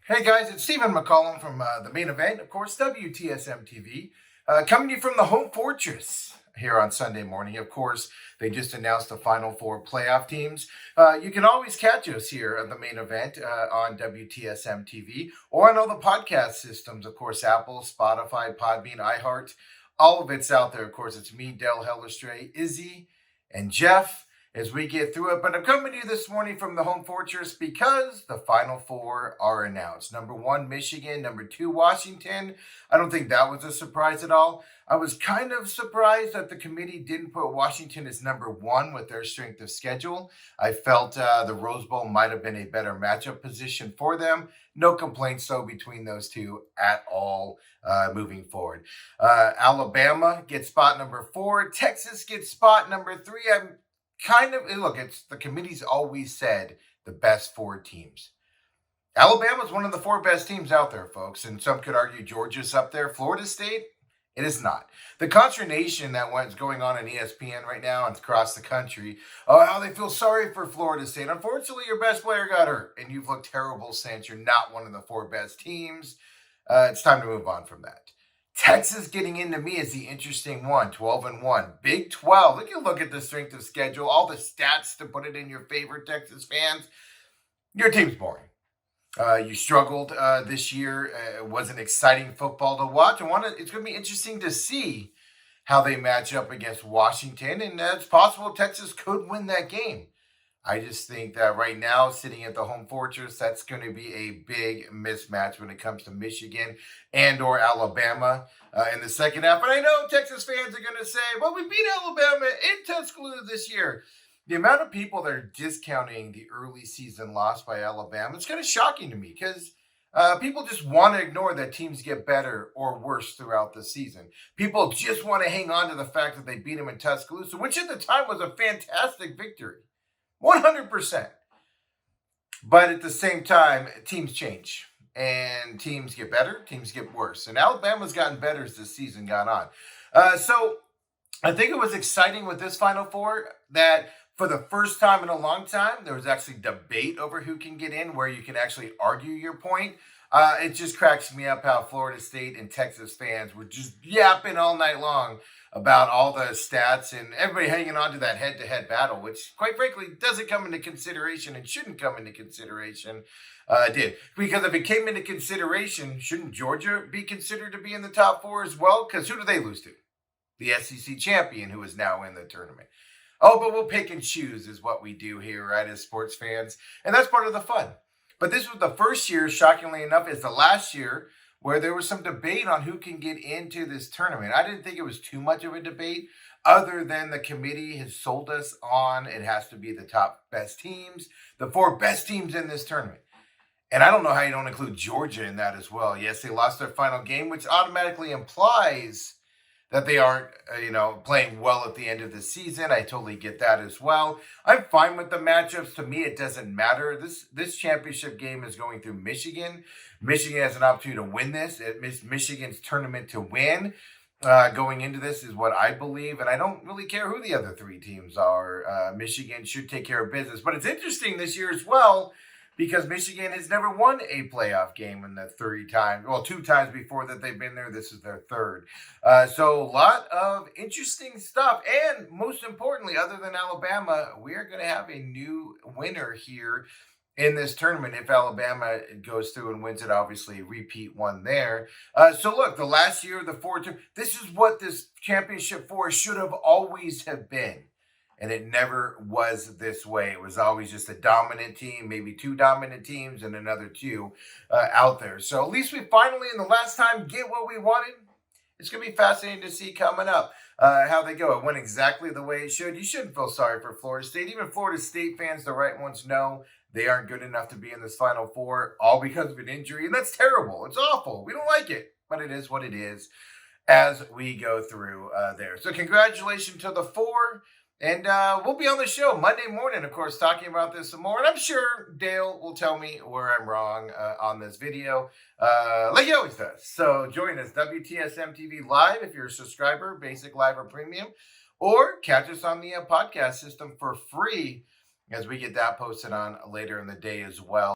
Hey guys, it's Stephen McCollum from the main event, of course, WTSM TV, coming to you from the home fortress here on Sunday morning. Of course, they just announced the final four playoff teams. You can always catch us here at the main event on WTSM TV or on all the podcast systems, of course, Apple, Spotify, Podbean, iHeart, all of it's out there. Of course, it's me, Dale Hellestrey, Izzy, and Jeff as we get through it. But I'm coming to you this morning from the home fortress because the final four are announced. Number one, Michigan. Number two, Washington. I don't think that was a surprise at all. I was kind of surprised that the committee didn't put Washington as number one with their strength of schedule. I felt the Rose Bowl might have been a better matchup position for them. No complaints, though, between those two at all moving forward. Alabama gets spot number four. Texas gets spot number three. It's the committee's always said the best four teams. Alabama's one of the four best teams out there, folks, and some could argue Georgia's up there. Florida State, it is not. The consternation that was going on ESPN right now and across the country, how they feel sorry for Florida State. Unfortunately, your best player got hurt, and you've looked terrible since you're not one of the four best teams. It's time to move on from that. Texas getting into me is the interesting one, 12-1. Big 12. Look at the strength of schedule, all the stats to put it in your favor, Texas fans. Your team's boring. You struggled this year. It wasn't exciting football to watch. It's going to be interesting to see how they match up against Washington, and it's possible Texas could win that game. I just think that right now, sitting at the home fortress, that's going to be a big mismatch when it comes to Michigan and or Alabama in the second half. And I know Texas fans are going to say, well, we beat Alabama in Tuscaloosa this year. The amount of people that are discounting the early season loss by Alabama, it's kind of shocking to me because people just want to ignore that teams get better or worse throughout the season. People just want to hang on to the fact that they beat them in Tuscaloosa, which at the time was a fantastic victory. 100%. But at the same time, teams change. And teams get better, teams get worse. And Alabama's gotten better as the season got on. So I think it was exciting with this Final Four that for the first time in a long time, there was actually debate over who can get in, where you can actually argue your point. It just cracks me up how Florida State and Texas fans were just yapping all night long about all the stats and everybody hanging on to that head-to-head battle, which, quite frankly, doesn't come into consideration and shouldn't come into consideration. Did. Because if it came into consideration, shouldn't Georgia be considered to be in the top four as well? Because who do they lose to? The SEC champion, who is now in the tournament. Oh, but we'll pick and choose is what we do here, right, as sports fans. And that's part of the fun. But this was the first year, shockingly enough, is the last year where there was some debate on who can get into this tournament. I didn't think it was too much of a debate, other than the committee has sold us on it has to be the top best teams, the four best teams in this tournament. And I don't know how you don't include Georgia in that as well. Yes, they lost their final game, which automatically implies that they aren't, playing well at the end of the season. I totally get that as well. I'm fine with the matchups. To me, it doesn't matter. This championship game is going through Michigan. Michigan has an opportunity to win this. It's Michigan's tournament to win. Going into this is what I believe, and I don't really care who the other three teams are. Michigan should take care of business. But it's interesting this year as well, because Michigan has never won a playoff game in the 2 times before that they've been there. This is their third. So a lot of interesting stuff. And most importantly, other than Alabama, we are going to have a new winner here in this tournament. If Alabama goes through and wins it, obviously repeat one there. So look, the last year of the four, this is what this championship four should have always have been. And it never was this way. It was always just a dominant team, maybe two dominant teams and another two out there. So at least we finally, in the last time, get what we wanted. It's going to be fascinating to see coming up how they go. It went exactly the way it should. You shouldn't feel sorry for Florida State. Even Florida State fans, the right ones, know they aren't good enough to be in this Final Four, all because of an injury. And that's terrible. It's awful. We don't like it. But it is what it is as we go through there. So congratulations to the four. And we'll be on the show Monday morning, of course, talking about this some more. And I'm sure Dale will tell me where I'm wrong on this video, like he always does. So join us, WTSM TV Live, if you're a subscriber, Basic, Live, or Premium. Or catch us on the podcast system for free as we get that posted on later in the day as well.